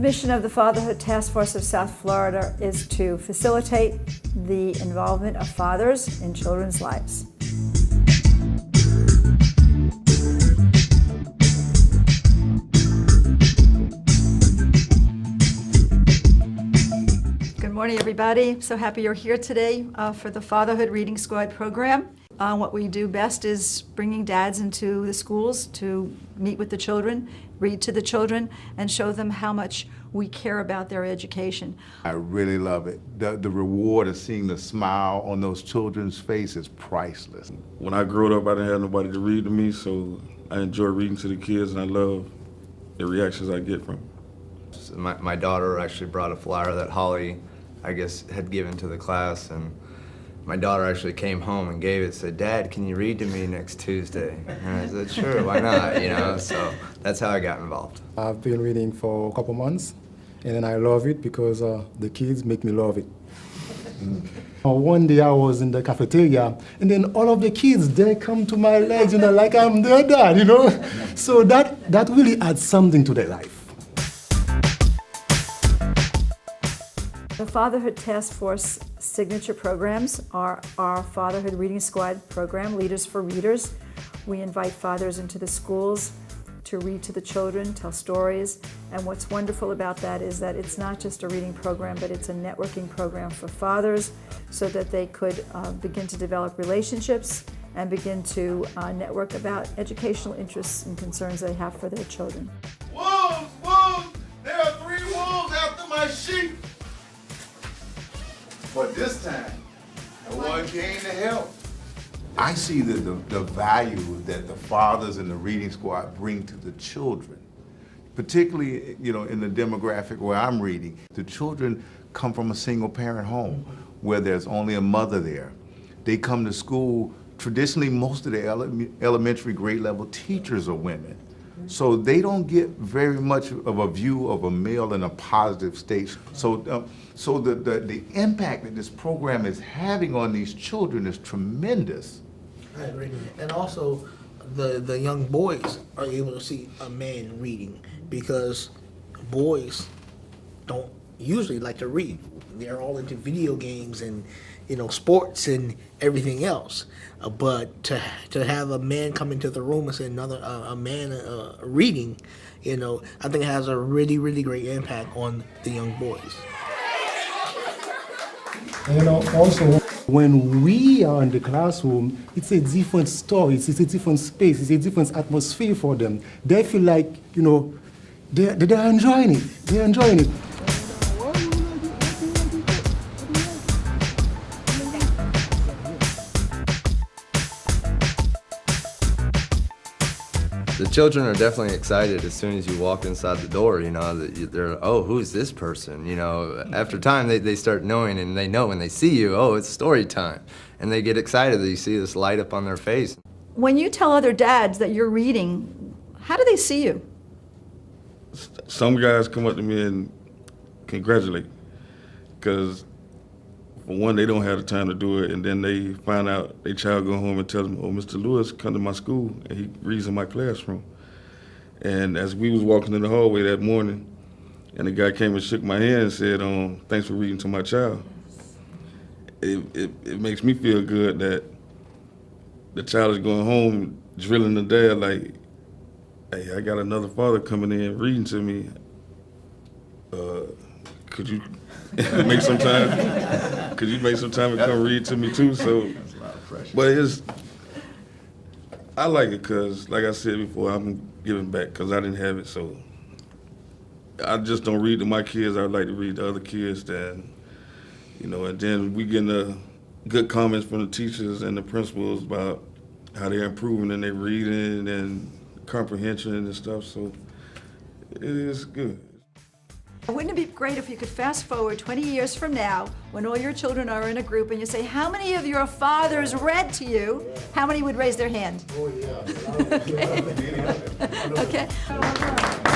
mission of the Fatherhood Task Force of South Florida is to facilitate the involvement of fathers in children's lives. Good morning, everybody. So happy you're here today for the Fatherhood Reading Squad program. What we do best is bringing dads into the schools to meet with the children, read to the children, and show them how much we care about their education. I really love it. The reward of seeing the smile on those children's faces is priceless. When I grew up, I didn't have nobody to read to me, so I enjoy reading to the kids, and I love the reactions I get from them. My daughter actually brought a flyer that Holly, I guess, had given to the class, and my daughter actually came home and gave it, said, "Dad, can you read to me next Tuesday?" And I said, "Sure, why not?" You know, so that's how I got involved. I've been reading for a couple months, and then I love it because the kids make me love it. One day I was in the cafeteria, and then all of the kids, they come to my legs, you know, like I'm their dad, you know? So that really adds something to their life. The Fatherhood Task Force signature programs are our Fatherhood Reading Squad program, Leaders for Readers. We invite fathers into the schools to read to the children, tell stories, and what's wonderful about that is that it's not just a reading program, but it's a networking program for fathers so that they could begin to develop relationships and begin to network about educational interests and concerns they have for their children. Wolves, wolves! There are 3 wolves after my sheep! But this time, no one came to help. I see the value that the fathers in the reading squad bring to the children, particularly, you know, in the demographic where I'm reading. The children come from a single parent home where there's only a mother there. They come to school, traditionally most of the elementary grade level teachers are women. So they don't get very much of a view of a male in a positive state. So the impact that this program is having on these children is tremendous. I agree. And also, the young boys are able to see a man reading because boys don't usually like to read. They're all into video games and, you know, sports and everything else. But to have a man come into the room and say a man reading, you know, I think it has a really, really great impact on the young boys. And, you know, also, when we are in the classroom, it's a different story, it's a different space, it's a different atmosphere for them. They feel like, you know, they're enjoying it, they're enjoying it. The children are definitely excited as soon as you walk inside the door, you know, they're, "Oh, who's this person?" You know, after time they start knowing, and they know when they see you, oh, it's story time. And they get excited that you see this light up on their face. When you tell other dads that you're reading, how do they see you? Some guys come up to me and congratulate, because for one, they don't have the time to do it, and then they find out their child go home and tell them, "Oh, Mr. Lewis come to my school, and he reads in my classroom." And as we was walking in the hallway that morning, and the guy came and shook my hand and said, "Thanks for reading to my child." It makes me feel good that the child is going home drilling the dad like, "Hey, I got another father coming in reading to me. Could you make some time? Could you make some time and come read to me too?" So, but I like it because, like I said before, I'm giving back because I didn't have it. So I just don't read to my kids. I like to read to other kids. Then, you know, and then we get good comments from the teachers and the principals about how they're improving in their reading and comprehension and stuff. So it is good. Wouldn't it be great if you could fast forward 20 years from now when all your children are in a group and you say, "How many of your fathers read to you?" How many would raise their hand? Oh, yeah. Okay. Okay.